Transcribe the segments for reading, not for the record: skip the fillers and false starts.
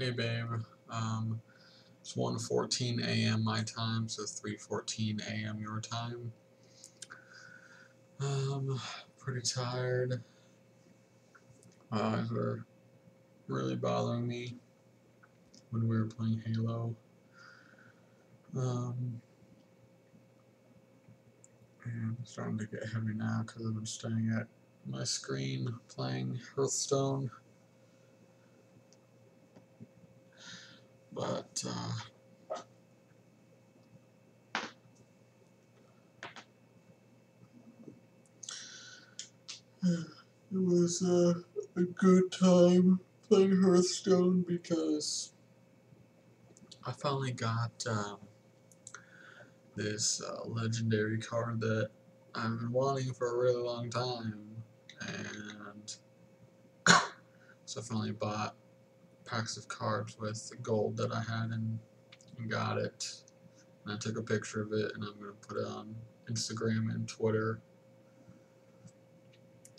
Hey babe, it's 1:14 a.m. my time, so 3:14 a.m. your time. Pretty tired. My eyes were really bothering me when we were playing Halo. And it's starting to get heavy now because I've been staring at my screen playing Hearthstone. But, it was a good time playing Hearthstone because I finally got this legendary card that I've been wanting for a really long time, and so I finally bought packs of cards with the gold that I had and got it. And I took a picture of it, and I'm going to put it on Instagram and Twitter.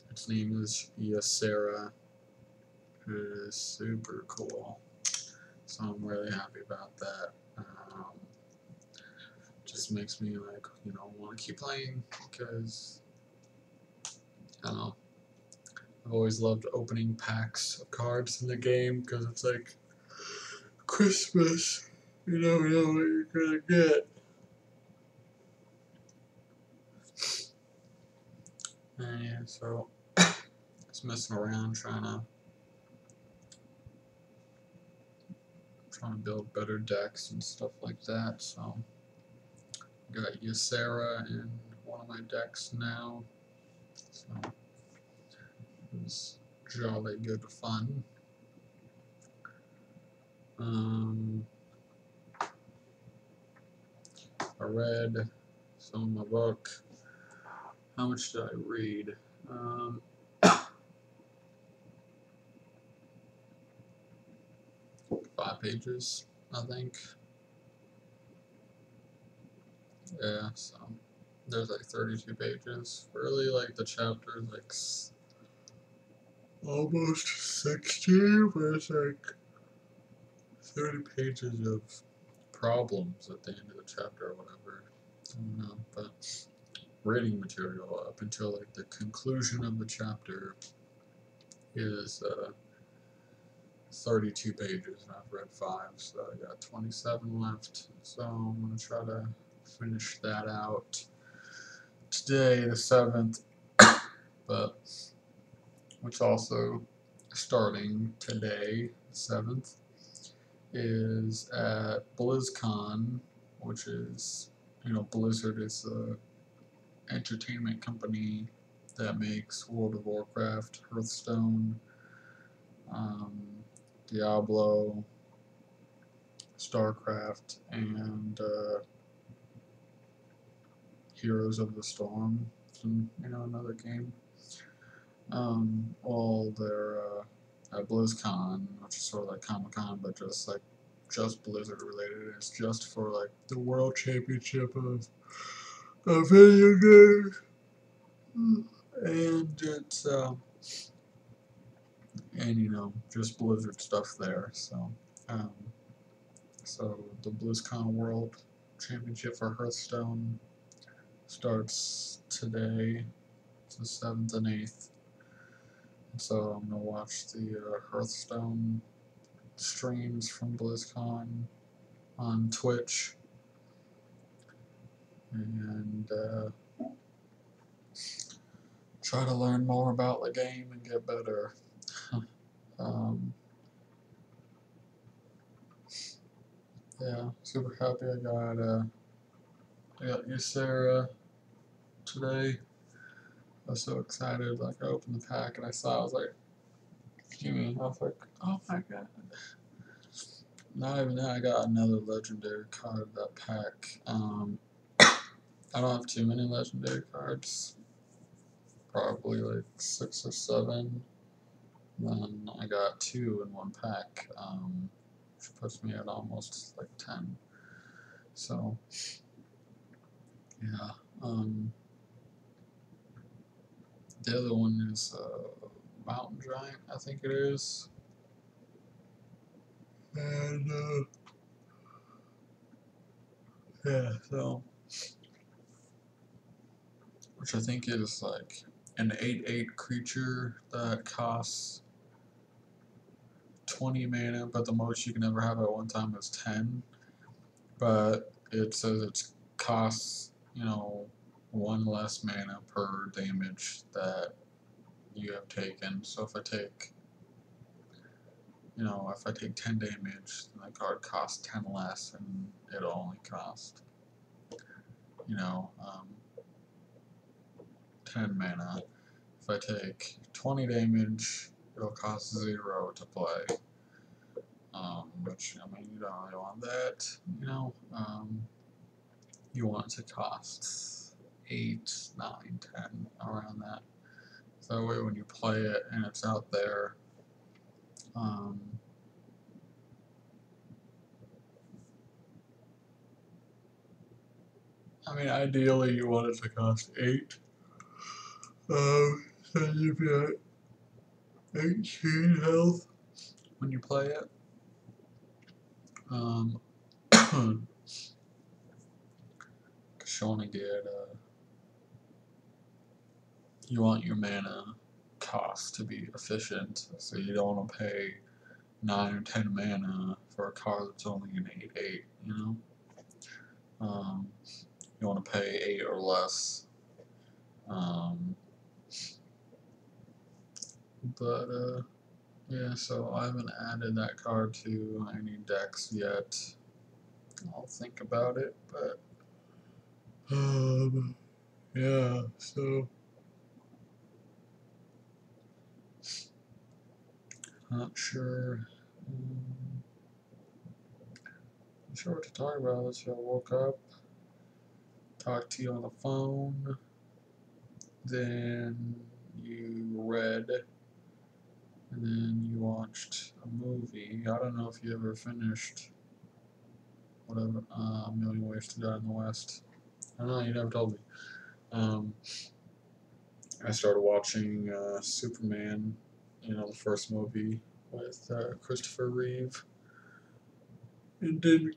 Its name is Ysera. It is super cool, so I'm really happy about that. Just makes me want to keep playing because I don't know. I've always loved opening packs of cards in the game because it's like Christmas. You never know what you're gonna get. And yeah, so just messing around trying to build better decks and stuff like that. So got Ysera in one of my decks now. So it was jolly good fun. I read some of my book. How much did I read? 5 pages, I think. Yeah, so there's like 32 pages. Really, like the chapter is like almost 60, but it's like 30 pages of problems at the end of the chapter or whatever. I don't know, but reading material up until like the conclusion of the chapter is 32 pages, and I've read 5, so I got 27 left. So I'm gonna try to finish that out today, the 7th, but which also starting today, the 7th, is at BlizzCon, which is, Blizzard is the entertainment company that makes World of Warcraft, Hearthstone, um, Diablo, StarCraft, and Heroes of the Storm, another game. All their at BlizzCon, which is sort of like Comic-Con, but just Blizzard related. It's just for like the World Championship of video games, and it's just Blizzard stuff there. Um, so the BlizzCon World Championship for Hearthstone starts today. It's the 7th and 8th. So I'm gonna watch the Hearthstone streams from BlizzCon on Twitch and try to learn more about the game and get better. Yeah, super happy I got Ysera today. I was so excited. Like I opened the pack and I saw, I was like, Jimmy. I was like, oh my god. Not even that, I got another legendary card of that pack. I don't have too many legendary cards. Probably like 6 or 7. Then I got 2 in one pack, which puts me at almost like 10. So, yeah. The other one is Mountain Giant, I think it is. Yeah, so, which I think is like an 8/8 creature that costs 20 mana, but the most you can ever have at one time is 10. But it says it costs, one less mana per damage that you have taken. So if I take, if I take 10 damage, then the card costs 10 less, and it'll only cost, you know, um, 10 mana. If I take 20 damage, it'll cost 0 to play. Which, you don't really want that, you want it to cost 8, 9, 10, around that. So that way when you play it and it's out there, ideally you want it to cost 8. So you'd be at 18 health when you play it. Cause you want to get, you want your mana cost to be efficient, so you don't want to pay 9 or 10 mana for a card that's only an 8/8, you want to pay 8 or less. Yeah, so I haven't added that card to any decks yet. I'll think about it, but yeah, so not sure. Not sure what to talk about. So I woke up, talked to you on the phone, then you read, and then you watched a movie. I don't know if you ever finished whatever A Million Ways to Die in the West. I don't know, you never told me. I started watching Superman, the first movie with Christopher Reeve. And then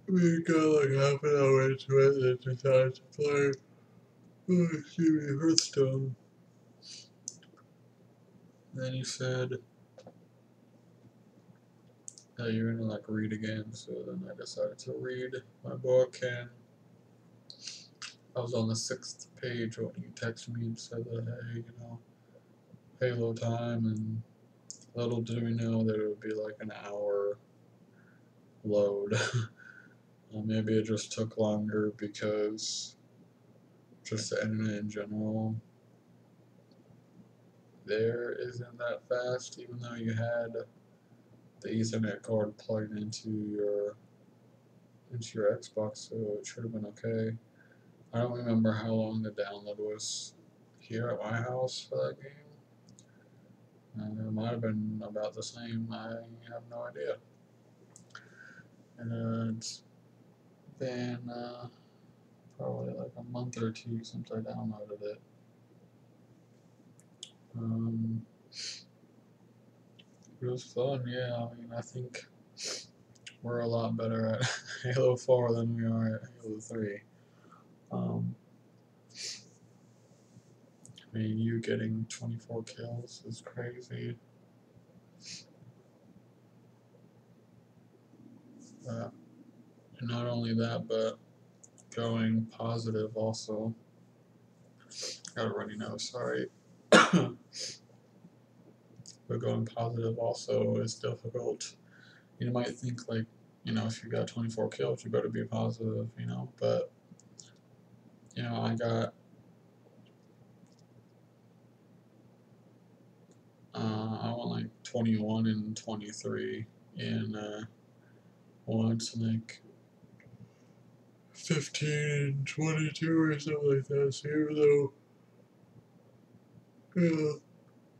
we got like half an hour into it and decided to play Hearthstone. Then you said that you're gonna like read again, so then I decided to read my book, and I was on the 6th page when you texted me and said that, hey, Halo time, and little did we know that it would be like an hour load. Maybe it just took longer because just the internet in general there isn't that fast, even though you had the Ethernet cord plugged into your Xbox, so it should have been okay. I don't remember how long the download was here at my house for that game. It might have been about the same. I have no idea. And it's been probably like a month or two since I downloaded it. It was fun, yeah. I think we're a lot better at Halo 4 than we are at Halo 3. You getting 24 kills is crazy. And not only that, but going positive also. Got a runny nose, sorry. But going positive also is difficult. You might think like, if you got 24 kills, you better be positive, but, I got, I went like 21 and 23 in once, and like 15 and 22 or something like that. So even though,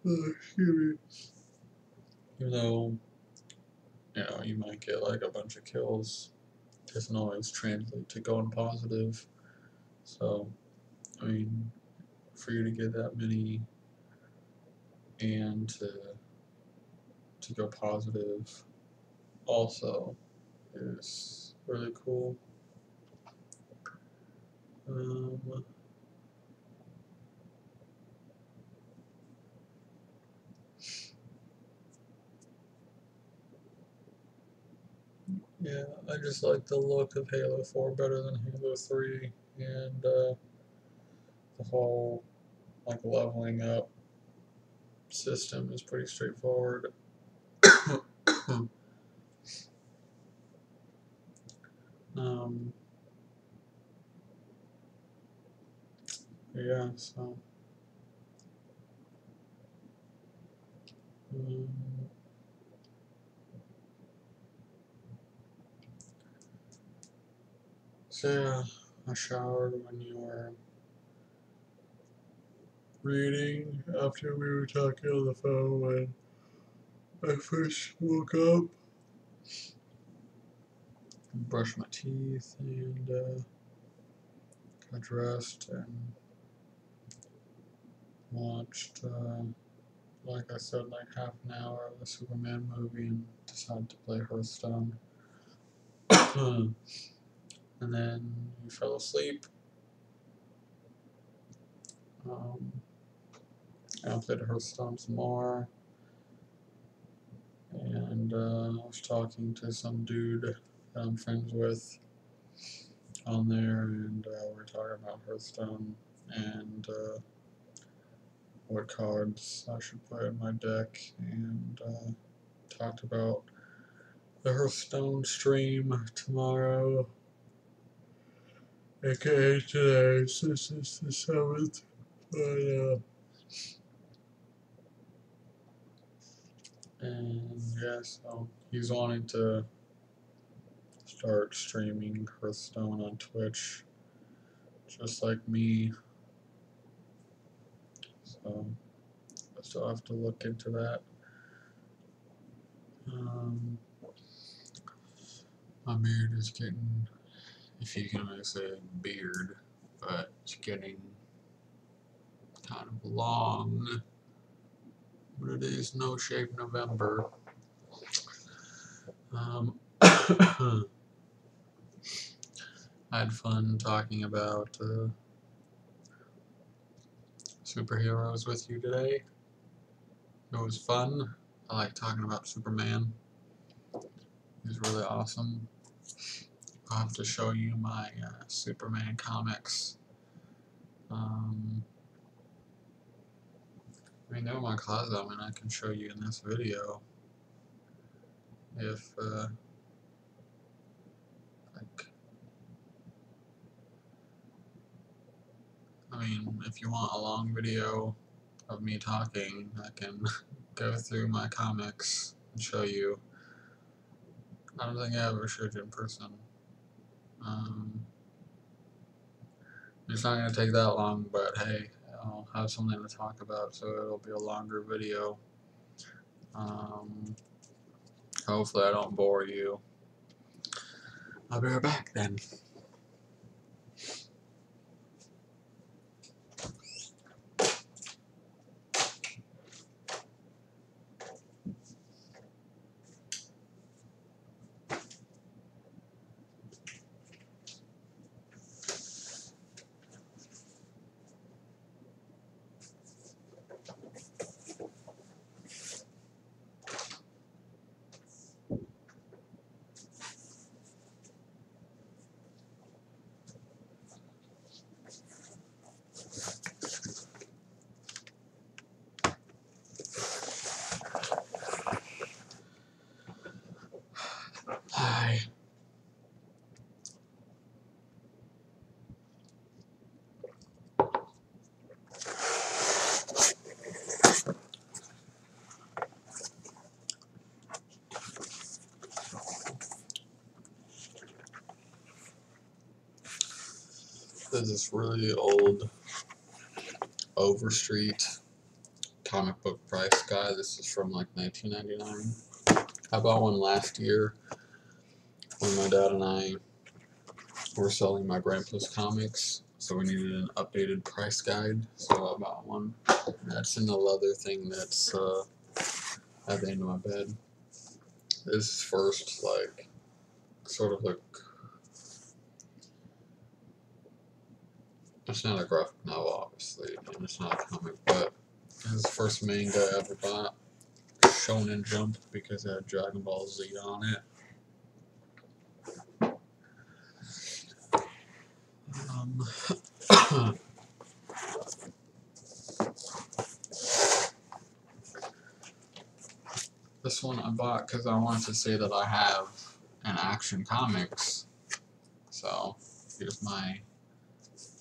excuse me, even though, you might get like a bunch of kills, it doesn't always translate to going positive. So, for you to get that many and to go positive also is really cool. Um, yeah, I just like the look of Halo 4 better than Halo 3, and the whole like leveling up system is pretty straightforward. um, yeah, so um, yeah, I showered when you were reading after we were talking on the phone when I first woke up. Brushed my teeth and got dressed and watched, like I said, like half an hour of the Superman movie and decided to play Hearthstone. And then you fell asleep. I played Hearthstone some more. And I was talking to some dude that I'm friends with on there, and we're talking about Hearthstone and what cards I should put in my deck, and talked about the Hearthstone stream tomorrow, aka today, since it's the 7th. But, and yeah, so he's wanting to start streaming Hearthstone on Twitch, just like me. So I still have to look into that. My beard is getting, if you can really say beard, but it's getting kind of long. But it is No Shave November. I had fun talking about superheroes with you today. It was fun. I like talking about Superman. He's really awesome. I'll have to show you my Superman comics. I mean, they're in my closet. I mean, I can show you in this video if, like, I mean, if you want a long video of me talking, I can go through my comics and show you. I don't think I ever showed you in person. It's not going to take that long, but hey, I'll have something to talk about, so it'll be a longer video. Hopefully I don't bore you. I'll be right back then. Hi. There's this really old Overstreet comic book price guide. This is from like 1999. I bought one last year when my dad and I were selling my grandpa's comics, so we needed an updated price guide, so I bought one. That's in the leather thing that's at the end of my bed. This is first, like, sort of like It's not a graphic novel, obviously, and it's not a comic, but his first manga I ever bought, Shonen Jump, because it had Dragon Ball Z on it. This one I bought because I wanted to say that I have an Action Comics. So here's my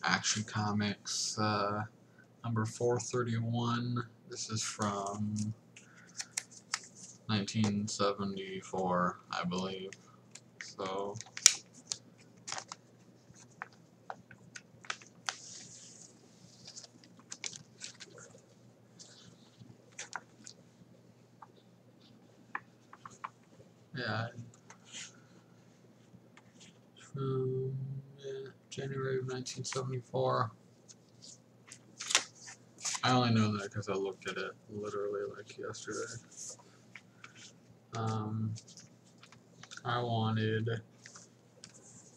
Action Comics number 431. This is from 1974, I believe. So yeah, from January of 1974. I only know that because I looked at it literally like yesterday. I wanted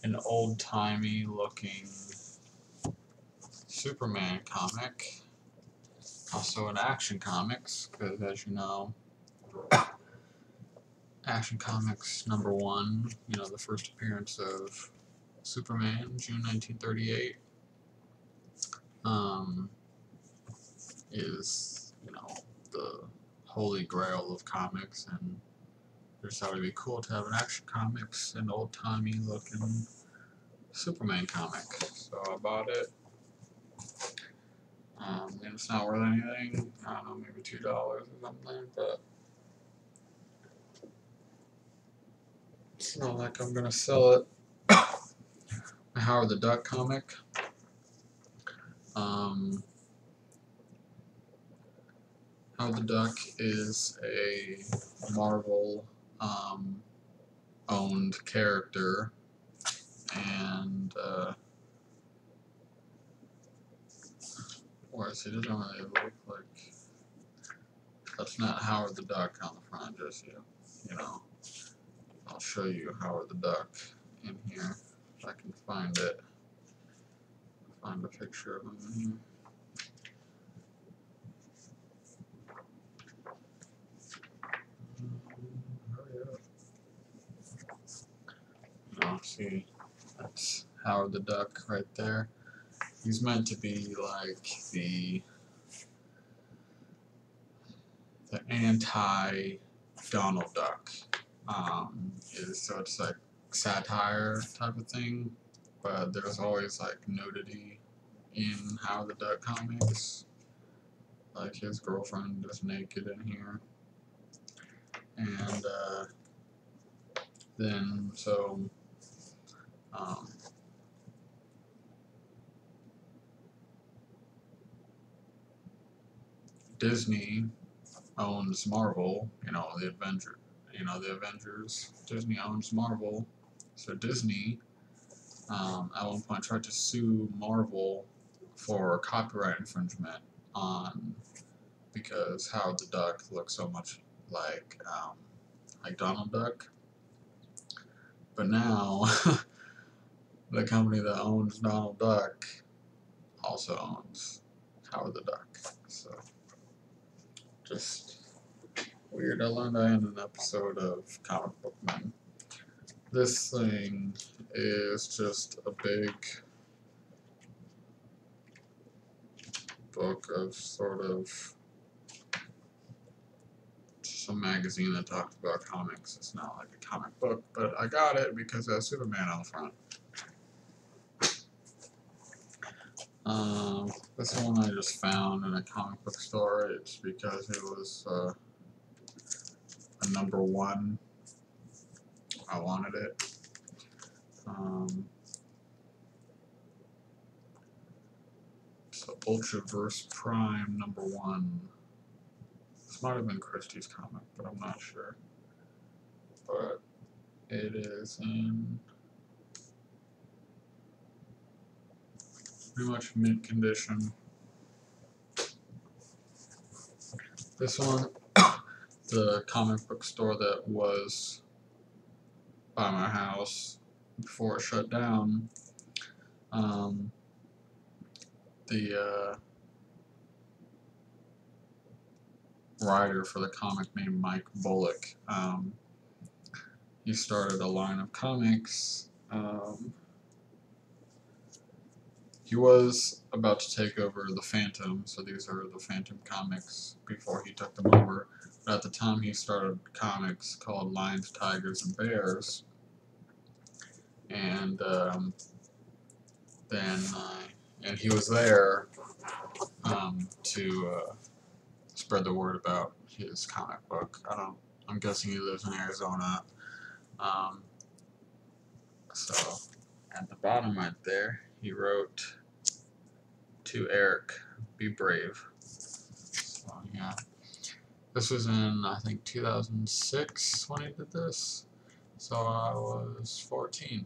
an old-timey looking Superman comic, also an Action Comics, because as you know, Action Comics #1, you know, the first appearance of Superman, June 1938, is, you know, the holy grail of comics, and I just thought it'd be cool to have an Action Comics, an old-timey looking Superman comic. So I bought it. And it's not worth anything. I don't know, maybe $2 or something, but it's not like I'm gonna sell it. A Howard the Duck comic. Howard the Duck is a Marvel owned character, and whereas he doesn't really look like, that's not Howard the Duck on the front, just you know. I'll show you Howard the Duck in here if I can find it. Find a picture of him in here. Hurry up. Oh, see, that's Howard the Duck right there. He's meant to be like the anti-Donald Duck. So it's like satire type of thing, but there's always like nudity in Howard the Duck comics. Like his girlfriend is naked in here, and then so Disney owns Marvel. You know, the Avengers. Disney owns Marvel, so Disney at one point tried to sue Marvel for copyright infringement on, because Howard the Duck looks so much like Donald Duck. But now the company that owns Donald Duck also owns Howard the Duck. So just weird. I learned that in an episode of Comic Book Men. This thing is just a big book of sort of some magazine that talks about comics. It's not like a comic book, but I got it because it has Superman on the front. This one I just found in a comic book store. It's because it was a #1. I wanted it. So Ultraverse Prime #1. This might have been Christie's comic, but I'm not sure. But it is in pretty much mint condition. This one, the comic book store that was by my house before it shut down, the writer for the comic named Mike Bullock. He started a line of comics. He was about to take over the Phantom, so these are the Phantom comics before he took them over. But at the time, he started comics called Lions, Tigers, and Bears, and and he was there to spread the word about his comic book. I'm guessing he lives in Arizona. So at the bottom right there, he wrote, "To Eric, be brave." So yeah, this was in I think 2006 when he did this. So I was 14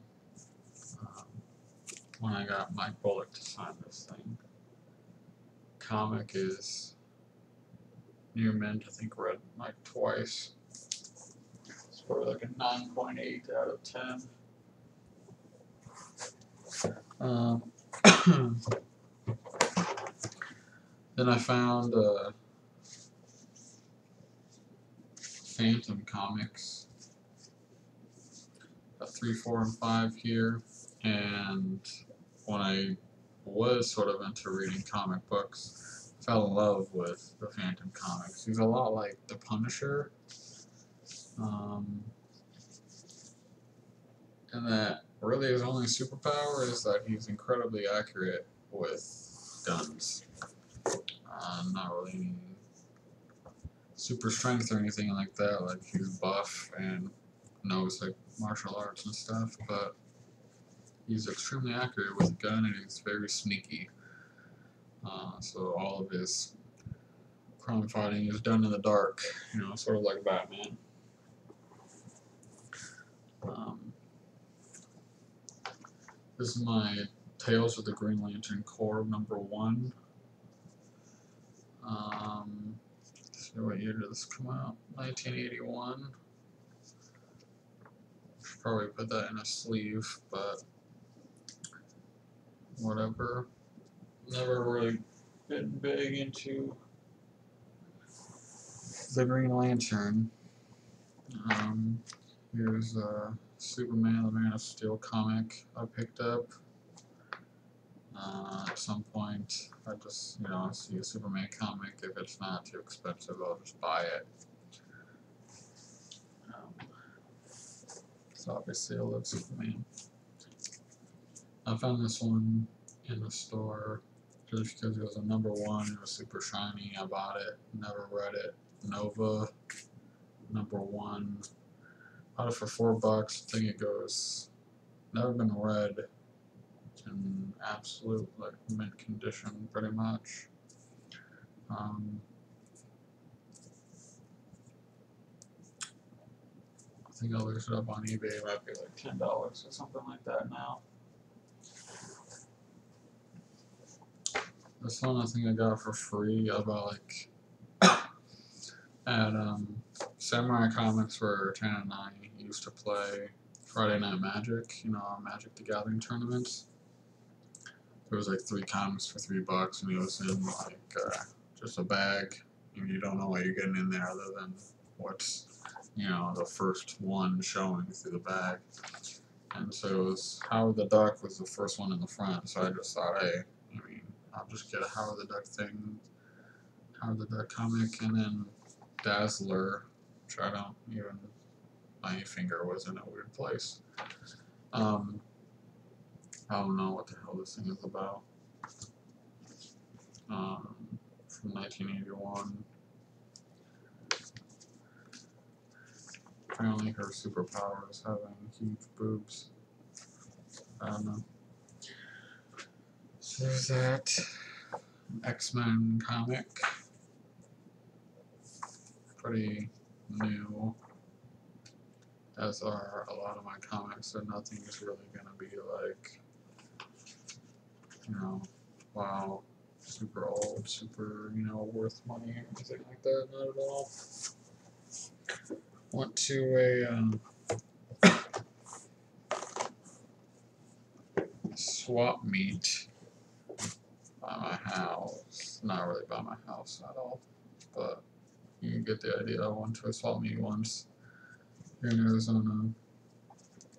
when I got Mike Bullock to sign this thing. Comic is near mint. I think read like twice. It's probably like a 9.8 out of 10. Then I found Phantom comics, 3, 4, and 5 here, and when I was sort of into reading comic books, I fell in love with the Phantom comics. He's a lot like the Punisher, and that really his only superpower is that he's incredibly accurate with guns. Not really any super strength or anything like that, like he's buff and knows like martial arts and stuff, but he's extremely accurate with a gun and he's very sneaky. So all of his crime fighting is done in the dark, sort of like Batman. This is my Tales of the Green Lantern Corps #1. Let's see what year did this come out? 1981. Should probably put that in a sleeve, but whatever. Never really been big into the Green Lantern. Here's Superman, the Man of Steel comic I picked up. At some point, I just, see a Superman comic. If it's not too expensive, I'll just buy it. So obviously I love Superman. I found this one in the store just because it was a #1. It was super shiny. I bought it. Never read it. Nova #1. Bought it for $4. I think it goes. Never been read. It's in absolute mint condition, pretty much. I think I'll look it up on eBay. It might be like $10 or something like that now. This one I think I got for free. I bought at Samurai Comics, where Tan and I used to play Friday Night Magic, Magic the Gathering tournaments. There was 3 comics for $3, and it was in just a bag. You don't know what you're getting in there other than what's the first one showing through the bag. And so it was Howard the Duck was the first one in the front. So I just thought, hey, I'll just get a Howard the Duck comic, and then Dazzler, which I don't even. My finger was in a weird place. I don't know what the hell this thing is about. From 1981. Apparently her superpower is having huge boobs. I don't know. So there's that. X-Men comic. Pretty new. As are a lot of my comics, so nothing is really going to be wow, super old, super, worth money or anything like that. Not at all. Went to a swap meet by my house. Not really by my house at all, but you can get the idea. I went to a swap meet once here in Arizona,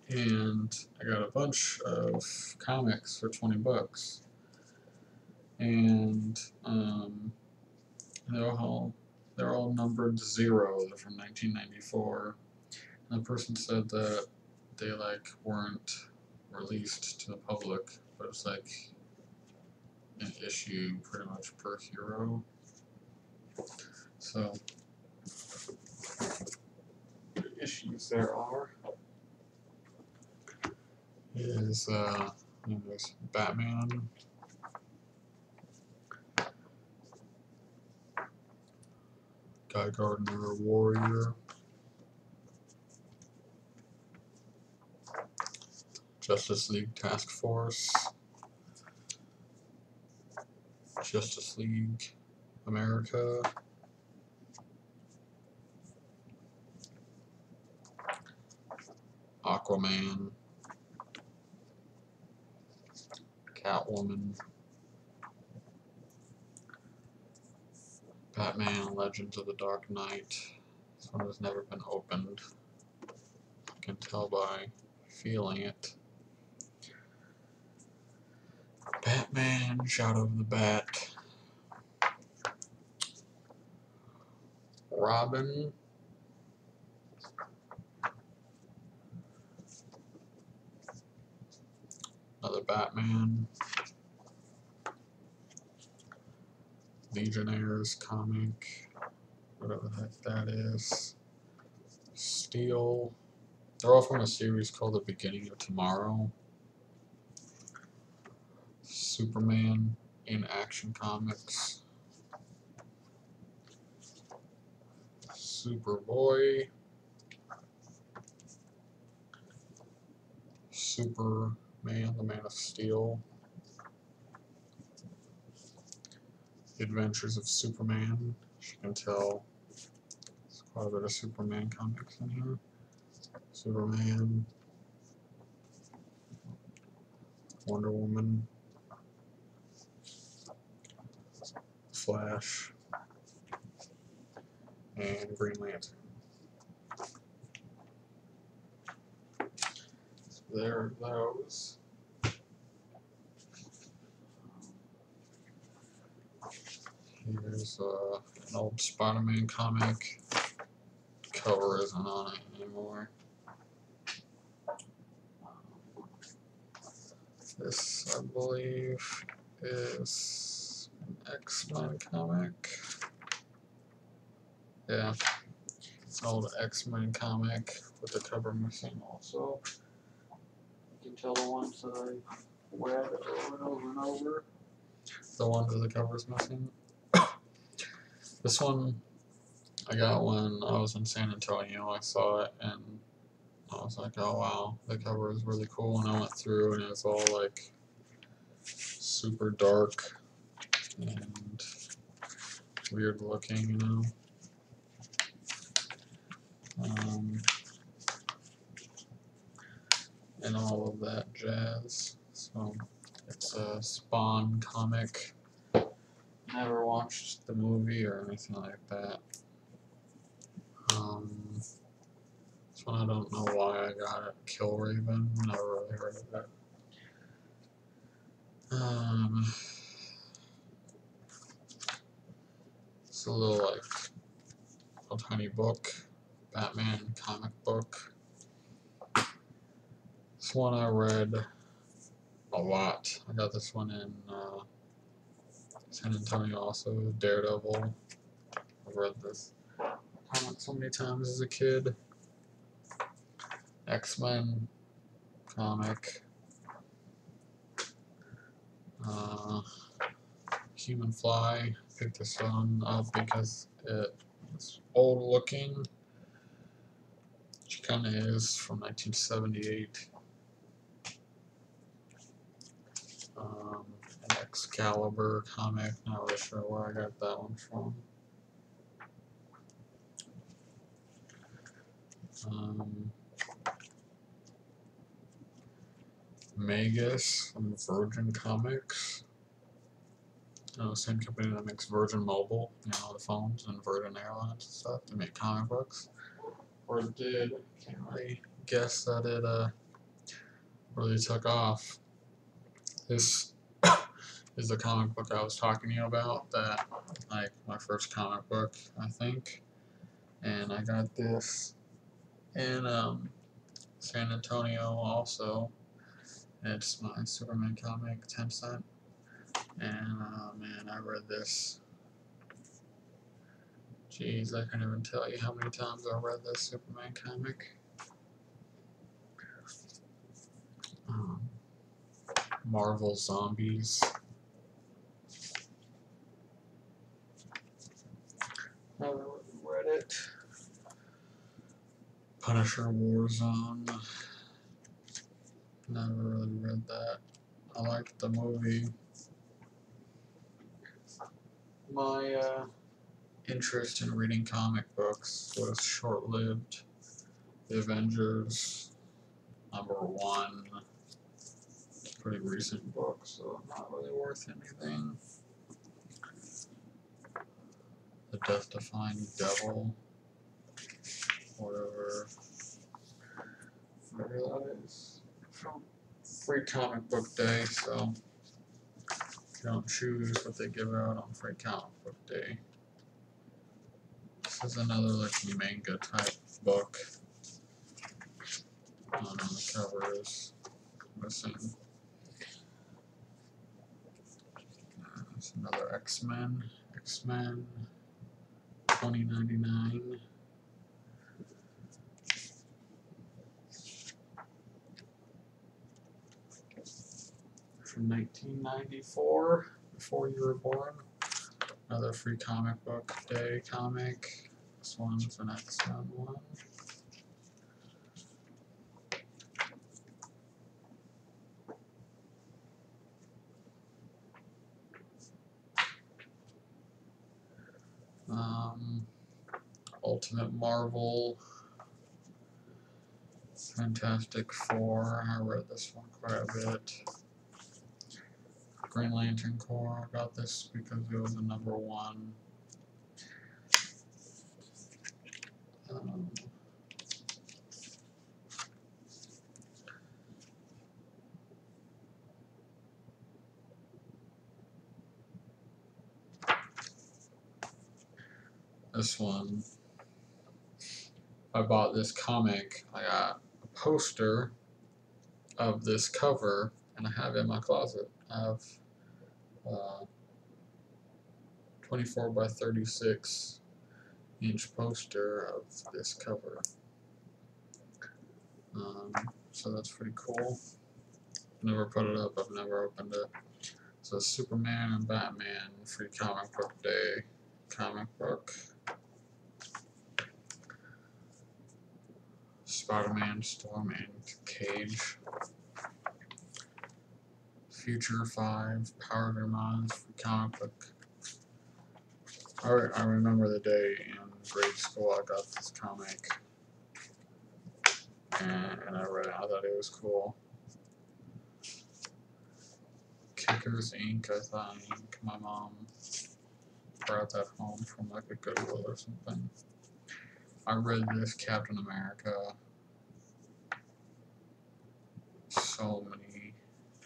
and I got a bunch of comics for $20, and they're all numbered 0. They're from 1994. And the person said that they like weren't released to the public, but it's like an issue pretty much per hero. So the issues there are is there's Batman, Guy Gardner Warrior, Justice League Task Force, Justice League America, Aquaman, Catwoman, Batman Legends of the Dark Knight. This one has never been opened. You can tell by feeling it. Batman, Shadow of the Bat, Robin, another Batman, Legionnaires comic, whatever the heck that is, Steel. They're all from a series called The Beginning of Tomorrow. Superman in Action Comics, Superboy, Superman, the Man of Steel, The Adventures of Superman. As you can tell, there's quite a bit of Superman comics in here. Superman, Wonder Woman, Flash, and Green Lantern. So there are those. Here's an old Spider-Man comic. The cover isn't on it anymore. This, I believe, is an X-Men comic. Yeah, it's an old X-Men comic with the cover missing also. You can tell the ones that I read over and over and over. The ones that the cover's missing. This one I got when I was in San Antonio. I saw it and I was like, oh wow, the cover is really cool. And I went through and it was all like super dark and weird looking, you know. And all of that jazz. So it's a Spawn comic. Never watched the movie or anything like that. This one I don't know why I got it. Killraven. Never really heard of that. It's a little tiny book, Batman comic book. This one I read a lot. I got this one in San Antonio also, Daredevil. I've read this comic so many times as a kid. X-Men comic. Human Fly. Picked this one up because it's old looking. She kind of is from 1978. An Excalibur comic. Not really sure where I got that one from. Magus from Virgin Comics. Same company that makes Virgin Mobile, the phones, and Virgin Airlines and stuff. They make comic books, or it did. Can't really guess that it really took off. This is the comic book I was talking to you about. That, like, my first comic book, I think, and I got this in San Antonio also. It's my Superman comic, 10 cent. And man, I read this. Jeez, I can't even tell you how many times I read this Superman comic. Marvel Zombies. Never read it. Punisher Warzone. Never really read that. I liked the movie. My interest in reading comic books was short-lived. The Avengers #1. Pretty recent book, so not really worth anything. The Death-Defying Devil. Whatever that is. From Free Comic Book Day, so you don't choose what they give out on Free Comic Book Day. This is another like manga type book. The cover is missing. There's another X-Men 2099. From 1994, before you were born. Another Free Comic Book Day comic. This one's an X-Men one. Ultimate Marvel, Fantastic Four. I read this one quite a bit. Green Lantern Corps. I got this because it was a #1. This one, I bought this comic. I got a poster of this cover, and I have it in my closet. I have 24 by 36 inch poster of this cover. So that's pretty cool. Never put it up. I've never opened it. So Superman and Batman Free Comic Book Day comic book. Spider-Man, Storm, and Cage. Future 5, Power of Your Minds, Free Comic Book. I remember the day in grade school I got this comic, and I read it. I thought it was cool. Kickers Inc. I think my mom brought that home from like a Goodwill or something. I read this Captain America so many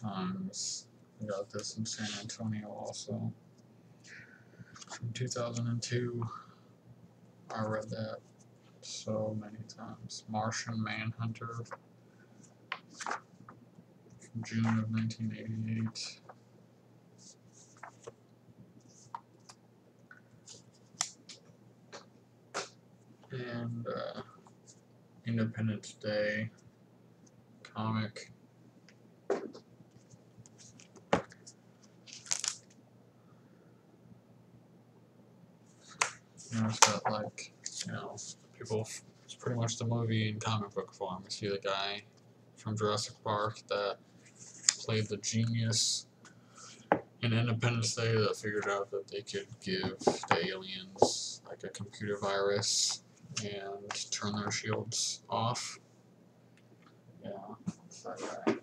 times. I got this in San Antonio also. From 2002, I read that so many times. Martian Manhunter from June of 1988. And Independence Day comic. It's got like, people, it's pretty much the movie in comic book form. You see the guy from Jurassic Park that played the genius in Independence Day that figured out that they could give the aliens like a computer virus and turn their shields off. Yeah, it's that guy.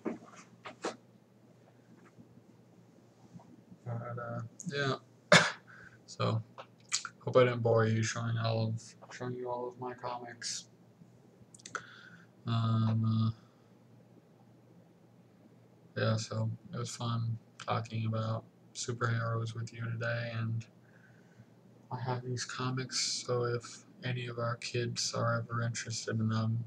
But yeah. So hope I didn't bore you showing you all of my comics. Yeah, so it was fun talking about superheroes with you today, and I have these comics, so if any of our kids are ever interested in them,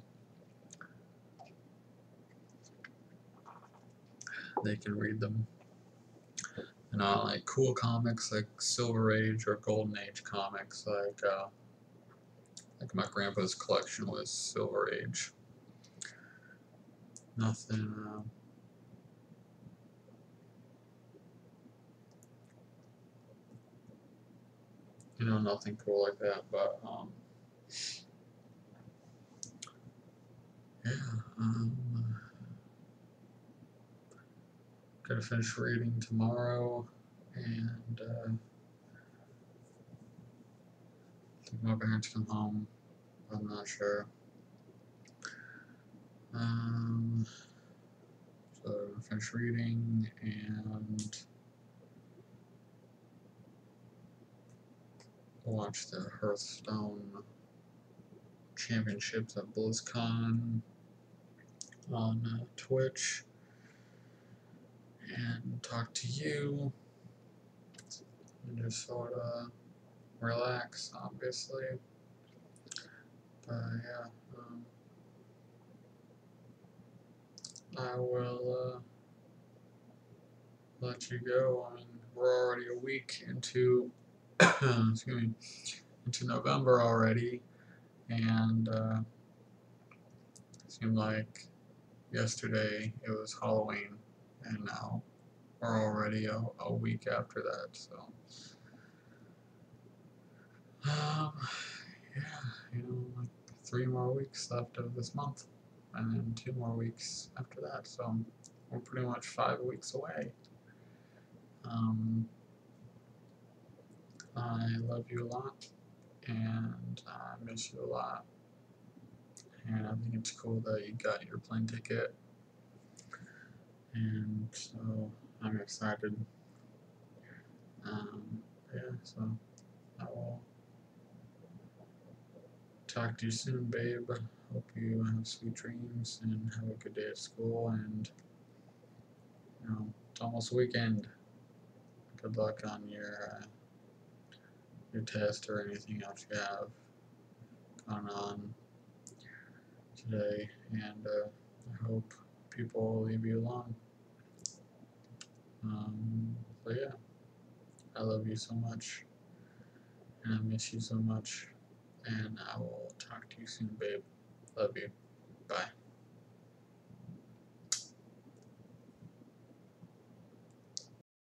they can read them. And I like cool comics like Silver Age or Golden Age comics, like my grandpa's collection was Silver Age. Nothing, nothing cool like that. But yeah, gotta finish reading tomorrow, and I think my parents come home. I'm not sure. So finish reading and watch the Hearthstone Championships at BlizzCon on Twitch, and talk to you, and just sort of relax, obviously. But yeah, I will let you go. I mean, we're already a week into excuse me, into November already, and it seemed like yesterday it was Halloween, and now we're already a week after that. So, um, yeah, like 3 more weeks left of this month, and then 2 more weeks after that. So we're pretty much 5 weeks away. I love you a lot, and I miss you a lot. And I think it's cool that you got your plane ticket, and so I'm excited. Um, yeah, so I will talk to you soon, babe. Hope you have sweet dreams and have a good day at school. And it's almost weekend. Good luck on your test or anything else you have going on today. And I hope people will leave you alone. So yeah, I love you so much, and I miss you so much. And I will talk to you soon, babe. Love you. Bye.